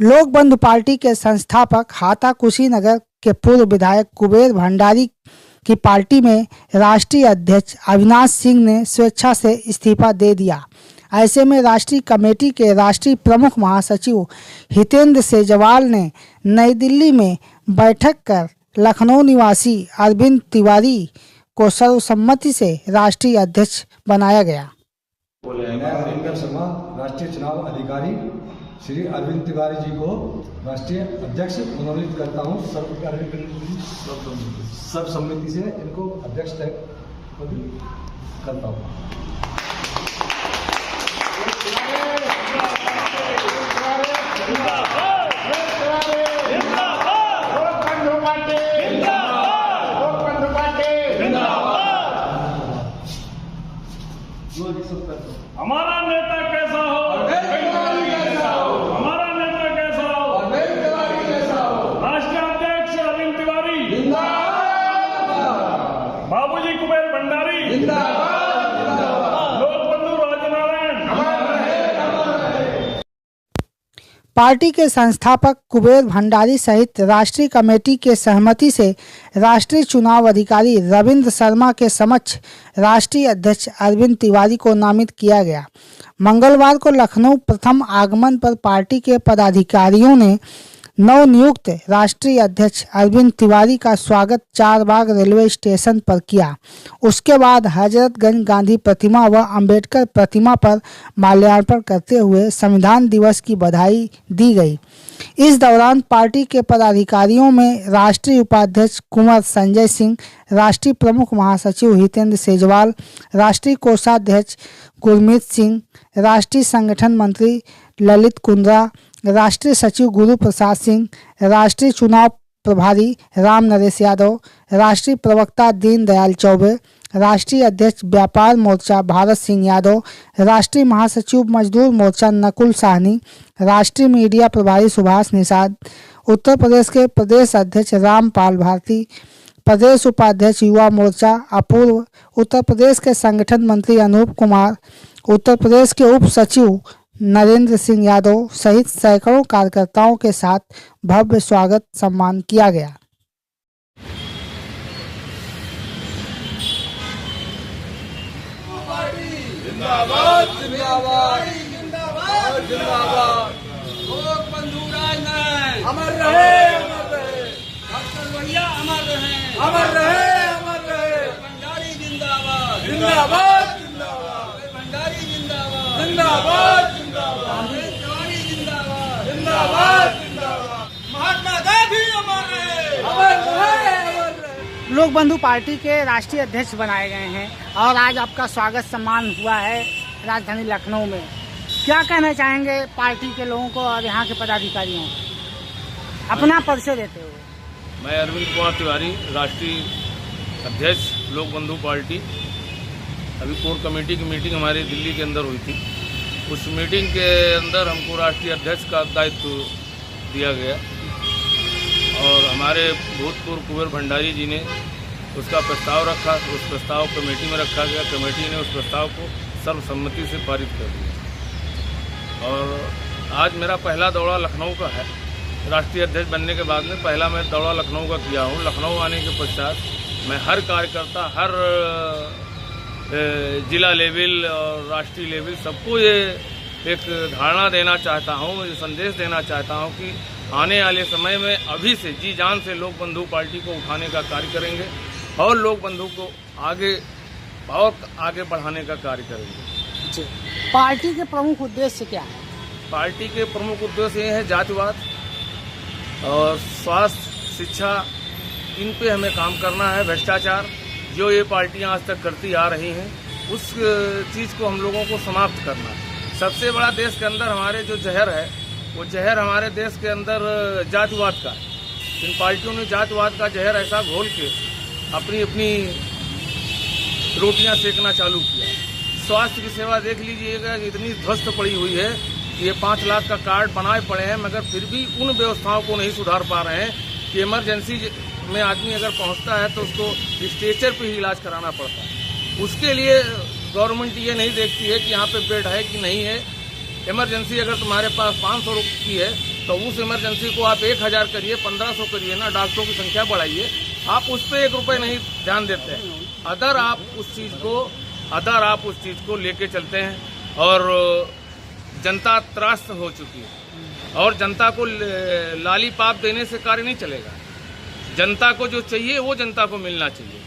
लोक बंधु पार्टी के संस्थापक हाता कुशीनगर के पूर्व विधायक कुबेर भंडारी की पार्टी में राष्ट्रीय अध्यक्ष अविनाश सिंह ने स्वेच्छा से इस्तीफा दे दिया। ऐसे में राष्ट्रीय कमेटी के राष्ट्रीय प्रमुख महासचिव हितेंद्र सेजवाल ने नई दिल्ली में बैठक कर लखनऊ निवासी अरविंद तिवारी को सर्वसम्मति से राष्ट्रीय अध्यक्ष बनाया गया। मैं शर्मा राष्ट्रीय चुनाव अधिकारी श्री अरविंद तिवारी जी को राष्ट्रीय अध्यक्ष मनोनीत करता हूँ। सर्वसम्मति से इनको अध्यक्ष तय करता हूँ। हमारा नेता कैसा हो, हमारा नेता कैसा हो, राष्ट्रीय अध्यक्ष अरविंद तिवारी, बाबूजी कुबेर भंडारी, लोक बंधु राजनारायण। पार्टी के संस्थापक कुबेर भंडारी सहित राष्ट्रीय कमेटी के सहमति से राष्ट्रीय चुनाव अधिकारी रविंद्र शर्मा के समक्ष राष्ट्रीय अध्यक्ष अरविंद तिवारी को नामित किया गया। मंगलवार को लखनऊ प्रथम आगमन पर पार्टी के पदाधिकारियों ने नवनियुक्त राष्ट्रीय अध्यक्ष अरविंद तिवारी का स्वागत चारबाग रेलवे स्टेशन पर किया। उसके बाद हजरतगंज गांधी प्रतिमा व अंबेडकर प्रतिमा पर माल्यार्पण करते हुए संविधान दिवस की बधाई दी गई। इस दौरान पार्टी के पदाधिकारियों में राष्ट्रीय उपाध्यक्ष कुंवर संजय सिंह, राष्ट्रीय प्रमुख महासचिव हितेंद्र सेजवाल, राष्ट्रीय कोषाध्यक्ष गुरमीत सिंह, राष्ट्रीय संगठन मंत्री ललित कुंद्रा, राष्ट्रीय सचिव गुरु प्रसाद सिंह, राष्ट्रीय चुनाव प्रभारी राम नरेश यादव, राष्ट्रीय प्रवक्ता दीन दयाल चौबे, राष्ट्रीय अध्यक्ष व्यापार मोर्चा भारत सिंह यादव, राष्ट्रीय महासचिव मजदूर मोर्चा नकुल साहनी, राष्ट्रीय मीडिया प्रभारी सुभाष निषाद, उत्तर प्रदेश के प्रदेश अध्यक्ष रामपाल भारती, प्रदेश उपाध्यक्ष युवा मोर्चा अपूर्व, उत्तर प्रदेश के संगठन मंत्री अनूप कुमार, उत्तर प्रदेश के उप सचिव नरेंद्र सिंह यादव सहित सैकड़ों कार्यकर्ताओं के साथ भव्य स्वागत सम्मान किया गया। जिंदाबाद जिंदाबाद जिंदाबाद लोक बंधु राजनारायण अमर रहे, डॉक्टर भैया अमर रहे, अमर रहे, अमर रहे। भंडारी जिंदाबाद जिंदाबाद जिंदाबाद, भंडारी जिंदाबाद जिंदाबाद जिंदाबाद, तिवारी जिंदाबाद जिंदाबाद जिंदाबाद, महात्मा गांधी अमर रहे, अमर रहे, अमर रहे। लोक बंधु पार्टी के राष्ट्रीय अध्यक्ष बनाए गए हैं और आज आपका स्वागत सम्मान हुआ है राजधानी लखनऊ में। क्या कहना चाहेंगे पार्टी के लोगों को और यहाँ के पदाधिकारियों को, अपना परिचय देते हुए? मैं अरविंद कुमार तिवारी, राष्ट्रीय अध्यक्ष लोक बंधु पार्टी। अभी कोर कमेटी की मीटिंग हमारी दिल्ली के अंदर हुई थी। उस मीटिंग के अंदर हमको राष्ट्रीय अध्यक्ष का दायित्व दिया गया और हमारे भूतपूर्व कुबेर भंडारी जी ने उसका प्रस्ताव रखा। उस प्रस्ताव कमेटी में रखा गया। कमेटी ने उस प्रस्ताव को सर्वसम्मति से पारित कर दिया और आज मेरा पहला दौरा लखनऊ का है। राष्ट्रीय अध्यक्ष बनने के बाद में पहला मैं दौरा लखनऊ का किया हूँ। लखनऊ आने के पश्चात मैं हर कार्यकर्ता, हर जिला लेवल और राष्ट्रीय लेवल सबको ये एक धारणा देना चाहता हूँ, ये संदेश देना चाहता हूँ कि आने वाले समय में अभी से जी जान से लोक बंधु पार्टी को उठाने का कार्य करेंगे और लोक बंधु को आगे बढ़ाने का कार्य करेंगे। पार्टी के प्रमुख उद्देश्य क्या है? पार्टी के प्रमुख उद्देश्य ये है जातिवाद और स्वास्थ्य, शिक्षा, इन पे हमें काम करना है। भ्रष्टाचार जो ये पार्टियां आज तक करती आ रही हैं, उस चीज़ को हम लोगों को समाप्त करना है। सबसे बड़ा देश के अंदर हमारे जो जहर है, वो जहर हमारे देश के अंदर जातिवाद का है। इन पार्टियों ने जातिवाद का जहर ऐसा घोल के अपनी अपनी रोटियां सेकना चालू किया। स्वास्थ्य की सेवा देख लीजिएगा, इतनी ध्वस्त पड़ी हुई है कि ये 5 लाख का कार्ड बनाए पड़े हैं, मगर फिर भी उन व्यवस्थाओं को नहीं सुधार पा रहे हैं कि इमरजेंसी में आदमी अगर पहुंचता है तो उसको स्ट्रेचर पे ही इलाज कराना पड़ता है। उसके लिए गवर्नमेंट ये नहीं देखती है कि यहाँ पे बेड है कि नहीं है। इमरजेंसी अगर तुम्हारे पास 500 रुपये की है तो उस इमरजेंसी को आप 1000 करिए, 1500 करिए ना, डॉक्टरों की संख्या बढ़ाइए, आप उस पर 1 रुपये नहीं ध्यान देते हैं। अदर आप उस चीज़ को लेके चलते हैं और जनता त्रस्त हो चुकी है और जनता को लालीपाप देने से कार्य नहीं चलेगा। जनता को जो चाहिए वो जनता को मिलना चाहिए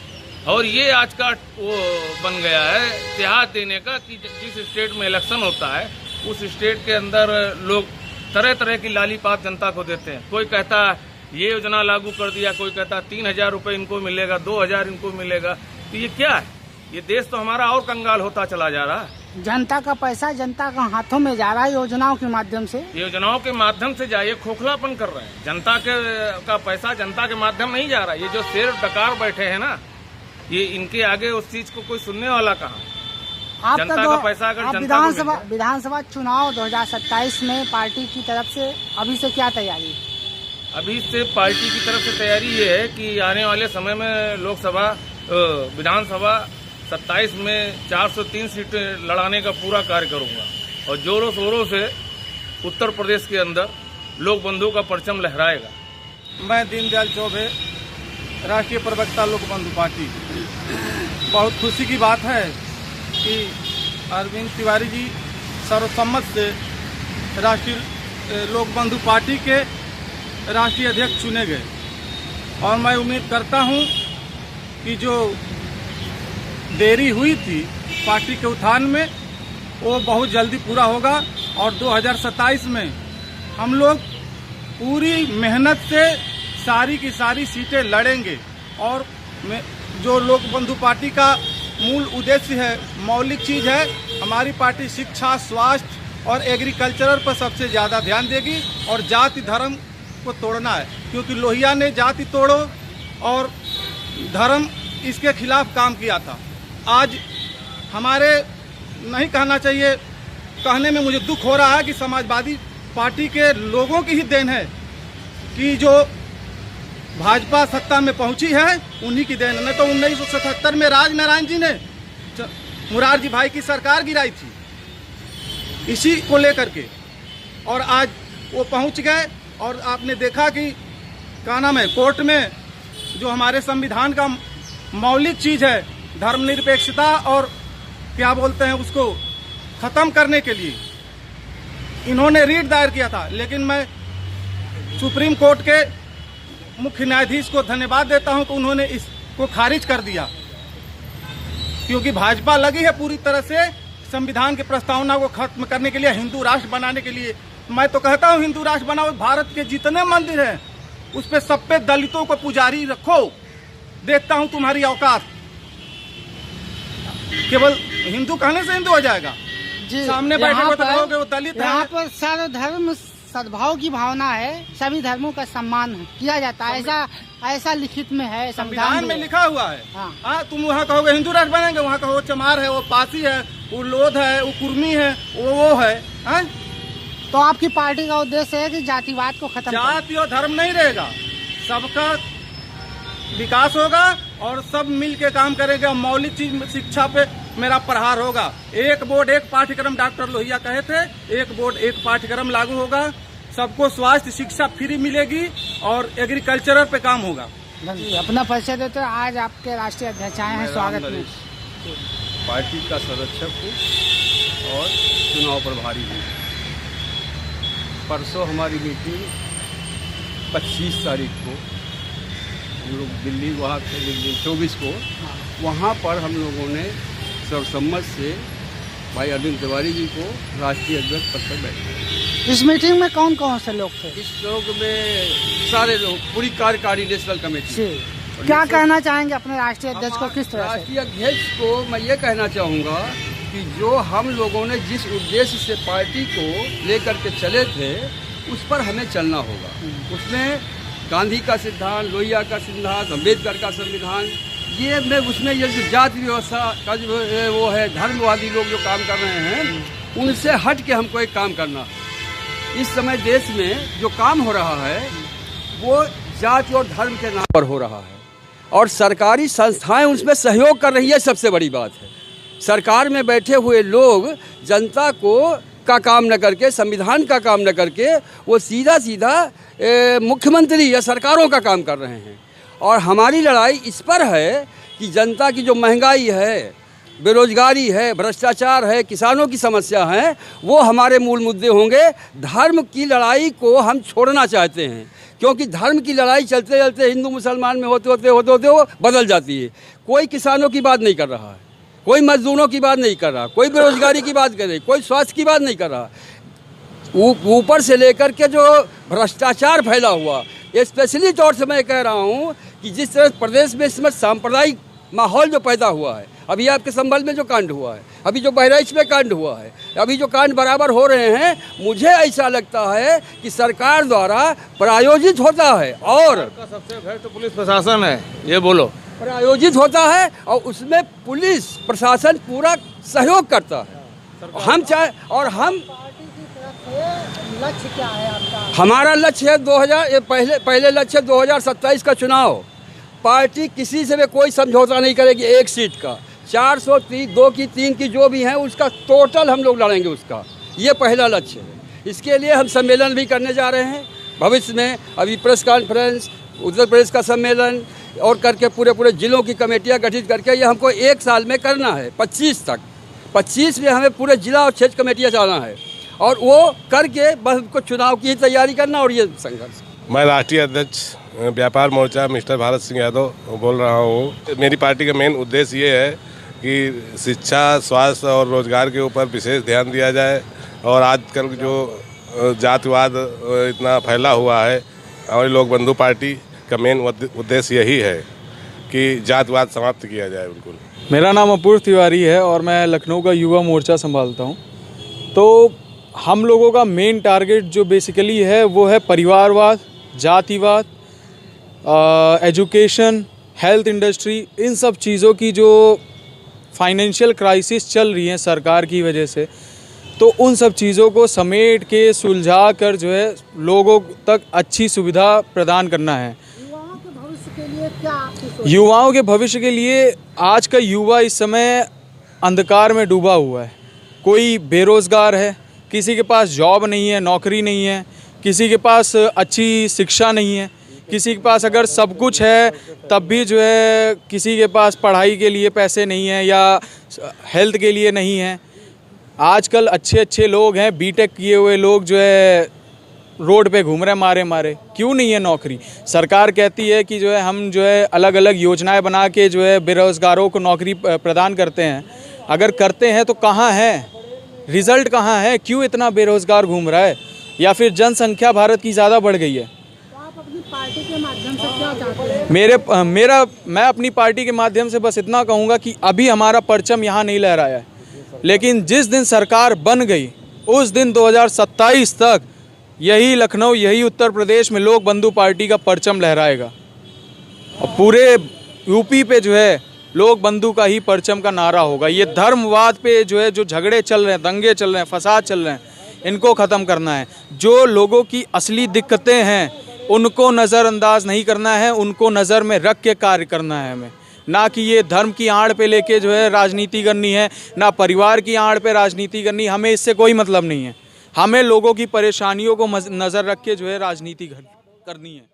और ये आज का वो बन गया है इतिहास देने का कि जिस स्टेट में इलेक्शन होता है उस स्टेट के अंदर लोग तरह तरह की लालीपाप जनता को देते हैं। कोई कहता है ये योजना लागू कर दिया, कोई कहता है 3000 रुपये इनको मिलेगा, 2000 इनको मिलेगा। तो ये क्या है? ये देश तो हमारा और कंगाल होता चला जा रहा है। जनता का पैसा जनता का हाथों में जा रहा है योजनाओं के माध्यम से। योजनाओं के माध्यम से जाइए, खोखलापन कर रहे हैं। जनता का पैसा जनता के माध्यम नहीं जा रहा। ये जो शेर डकार बैठे हैं ना, ये इनके आगे उस चीज को कोई सुनने वाला कहाँ? जनता का पैसा अगर विधानसभा चुनाव 2027 में पार्टी की तरफ से अभी से क्या तैयारी? अभी से पार्टी की तरफ से तैयारी ये है कि आने वाले समय में लोकसभा विधानसभा 27 में 403 सीटें लड़ाने का पूरा कार्य करूंगा और जोरों शोरों से उत्तर प्रदेश के अंदर लोक बंधु का परचम लहराएगा। मैं दीनदयाल चौबे, राष्ट्रीय प्रवक्ता लोक बंधु पार्टी। बहुत खुशी की बात है कि अरविंद तिवारी जी सर्वसम्मत से राष्ट्रीय लोक बंधु पार्टी के राष्ट्रीय अध्यक्ष चुने गए और मैं उम्मीद करता हूं कि जो देरी हुई थी पार्टी के उत्थान में वो बहुत जल्दी पूरा होगा और 2027 में हम लोग पूरी मेहनत से सारी की सारी सीटें लड़ेंगे। और जो लोक बंधु पार्टी का मूल उद्देश्य है, मौलिक चीज़ है, हमारी पार्टी शिक्षा, स्वास्थ्य और एग्रीकल्चर पर सबसे ज़्यादा ध्यान देगी और जाति धर्म को तोड़ना है, क्योंकि लोहिया ने जाति तोड़ो और धर्म इसके खिलाफ काम किया था। आज हमारे नहीं कहना चाहिए, कहने में मुझे दुख हो रहा है कि समाजवादी पार्टी के लोगों की ही देन है कि जो भाजपा सत्ता में पहुंची है, उन्हीं की देन। नहीं तो 1977 में राजनारायण जी ने मुरारजी भाई की सरकार गिराई थी इसी को लेकर के, और आज वो पहुंच गए। और आपने देखा कि क्या नाम है, कोर्ट में जो हमारे संविधान का मौलिक चीज़ है, धर्मनिरपेक्षता और क्या बोलते हैं उसको ख़त्म करने के लिए इन्होंने रीट दायर किया था। लेकिन मैं सुप्रीम कोर्ट के मुख्य न्यायाधीश को धन्यवाद देता हूं कि उन्होंने इसको खारिज कर दिया, क्योंकि भाजपा लगी है पूरी तरह से संविधान की प्रस्तावना को खत्म करने के लिए, हिंदू राष्ट्र बनाने के लिए। मैं तो कहता हूं हिंदू राष्ट्र बनाओ, भारत के जितने मंदिर हैं उस पे सब पे दलितों को पुजारी रखो, देखता हूं तुम्हारी औकात। केवल हिंदू कहने से हिंदू हो जाएगा? जी, सामने बैठे हुए तो कहोगे वो दलित है। यहाँ पर सर्वधर्म सद्भाव की भावना है, सभी धर्मों का सम्मान किया जाता है, ऐसा लिखित में है, संविधान में लिखा हुआ है। हाँ, तुम वहाँ कहोगे हिंदू राष्ट्र बनेंगे, वहाँ कहो चमार है, वो पासी है, वो लोध है, वो कुर्मी है, वो है। तो आपकी पार्टी का उद्देश्य है कि जातिवाद को खत्म, जाति और धर्म नहीं रहेगा, सबका विकास होगा और सब मिल के काम करेंगे। मौलिक चीज शिक्षा पे मेरा प्रहार होगा। एक बोर्ड एक पाठ्यक्रम, डॉक्टर लोहिया कहे थे, एक बोर्ड एक पाठ्यक्रम लागू होगा, सबको स्वास्थ्य शिक्षा फ्री मिलेगी और एग्रीकल्चर पे काम होगा। अपना परिचय देते हैं। आज आपके राष्ट्रीय अध्यक्ष आए हैं, स्वागत में। पार्टी का संरक्षक हूँ और चुनाव प्रभारी हूँ। परसों हमारी मीटिंग 25 तारीख को हम लोग दिल्ली, वहाँ से दिल्ली 24 को, वहाँ पर हम लोगों ने सर्वसम्मत से भाई अरविंद तिवारी जी को राष्ट्रीय अध्यक्ष पद पर बैठे। इस मीटिंग में कौन कौन से लोग थे? इस लोग में सारे लोग, पूरी कार्यकारी नेशनल कमेटी। क्या कहना चाहेंगे अपने राष्ट्रीय अध्यक्ष को? किस तरह से? राष्ट्रीय अध्यक्ष को मैं ये कहना चाहूँगा कि जो हम लोगों ने जिस उद्देश्य से पार्टी को लेकर के चले थे उस पर हमें चलना होगा। उसमें गांधी का सिद्धांत, लोहिया का सिद्धांत, अम्बेडकर का संविधान, ये में उसमें ये जो जाति व्यवस्था का जो वो है, धर्मवादी लोग जो काम कर रहे हैं उनसे हट के हमको एक काम करना। इस समय देश में जो काम हो रहा है वो जाति और धर्म के नाम पर हो रहा है और सरकारी संस्थाएं उसमें सहयोग कर रही है। सबसे बड़ी बात है सरकार में बैठे हुए लोग जनता को का काम न करके, संविधान का काम न करके वो सीधा मुख्यमंत्री या सरकारों का काम कर रहे हैं। और हमारी लड़ाई इस पर है कि जनता की जो महंगाई है, बेरोजगारी है, भ्रष्टाचार है, किसानों की समस्या है, वो हमारे मूल मुद्दे होंगे। धर्म की लड़ाई को हम छोड़ना चाहते हैं, क्योंकि धर्म की लड़ाई चलते चलते हिंदू मुसलमान में होते होते वो बदल जाती है। कोई किसानों की बात नहीं कर रहा है, कोई मजदूरों की बात नहीं कर रहा, कोई बेरोजगारी की बात कर रही, कोई स्वास्थ्य की बात नहीं कर रहा। ऊपर से लेकर के जो भ्रष्टाचार फैला हुआ, स्पेशली तौर से मैं कह रहा हूँ कि जिस तरह प्रदेश में इसमें सांप्रदायिक माहौल जो पैदा हुआ है, अभी आपके संभल में जो कांड हुआ है, अभी जो बहराइच में कांड हुआ है, अभी जो कांड बराबर हो रहे हैं, मुझे ऐसा लगता है कि सरकार द्वारा प्रायोजित होता है। और सबसे भ्रष्ट पुलिस प्रशासन है, ये बोलो, प्रायोजित होता है और उसमें पुलिस प्रशासन पूरा सहयोग करता है। हम चाहे और हम लक्ष्य क्या है आपका? हमारा लक्ष्य है पहले लक्ष्य 2027 का चुनाव। पार्टी किसी से भी कोई समझौता नहीं करेगी एक सीट का, 402 की 3 की जो भी हैं उसका टोटल हम लोग लड़ेंगे उसका, ये पहला लक्ष्य है। इसके लिए हम सम्मेलन भी करने जा रहे हैं भविष्य में। अभी प्रेस कॉन्फ्रेंस, उत्तर प्रदेश का सम्मेलन और करके पूरे जिलों की कमेटियां गठित करके ये हमको 1 साल में करना है, 25 तक। 25 में हमें पूरे जिला और क्षेत्र कमेटियां जाना है और वो करके बस हमको चुनाव की तैयारी करना और ये संघर्ष। मैं राष्ट्रीय अध्यक्ष व्यापार मोर्चा मिस्टर भारत सिंह यादव बोल रहा हूँ। मेरी पार्टी का मेन उद्देश्य ये है कि शिक्षा, स्वास्थ्य और रोजगार के ऊपर विशेष ध्यान दिया जाए। और आजकल जो जातिवाद इतना फैला हुआ है, हमारी लोक बंधु पार्टी का मेन उद्देश्य यही है कि जातिवाद समाप्त किया जाए बिल्कुल। मेरा नाम अपूर्व तिवारी है और मैं लखनऊ का युवा मोर्चा संभालता हूँ। तो हम लोगों का मेन टारगेट जो बेसिकली है वो है परिवारवाद, जातिवाद, एजुकेशन, हेल्थ इंडस्ट्री, इन सब चीज़ों की जो फाइनेंशियल क्राइसिस चल रही है सरकार की वजह से, तो उन सब चीज़ों को समेट के सुलझा कर जो है लोगों तक अच्छी सुविधा प्रदान करना है। युवाओं के भविष्य के लिए क्या आपकी सोच? युवाओं के भविष्य के लिए आज का युवा इस समय अंधकार में डूबा हुआ है। कोई बेरोज़गार है, किसी के पास जॉब नहीं है, नौकरी नहीं है, किसी के पास अच्छी शिक्षा नहीं है, किसी के पास अगर सब कुछ है तब भी जो है किसी के पास पढ़ाई के लिए पैसे नहीं है या हेल्थ के लिए नहीं है। आजकल अच्छे लोग हैं, बीटेक किए हुए लोग जो है रोड पे घूम रहे मारे। क्यों नहीं है नौकरी? सरकार कहती है कि जो है हम जो है अलग अलग योजनाएं बना के जो है बेरोज़गारों को नौकरी प्रदान करते हैं। अगर करते हैं तो कहाँ है रिज़ल्ट, कहाँ है? क्यों इतना बेरोज़गार घूम रहा है? या फिर जनसंख्या भारत की ज़्यादा बढ़ गई है? तो आप अपनी पार्टी के माध्यम से क्या चाहते हैं? मैं अपनी पार्टी के माध्यम से बस इतना कहूँगा कि अभी हमारा परचम यहाँ नहीं लहराया है, लेकिन जिस दिन सरकार बन गई उस दिन 2027 तक यही लखनऊ, यही उत्तर प्रदेश में लोक बंधु पार्टी का परचम लहराएगा और पूरे यूपी पे जो है लोक बंधु का ही परचम का नारा होगा। ये धर्मवाद पे जो है जो झगड़े चल रहे हैं, दंगे चल रहे हैं, फसाद चल रहे हैं, इनको ख़त्म करना है। जो लोगों की असली दिक्कतें हैं उनको नज़रअंदाज नहीं करना है, उनको नज़र में रख के कार्य करना है हमें। ना कि ये धर्म की आड़ पे लेके जो है राजनीति करनी है, ना परिवार की आड़ पे राजनीति करनी है। हमें इससे कोई मतलब नहीं है। हमें लोगों की परेशानियों को नज़र रख के जो है राजनीति करनी है।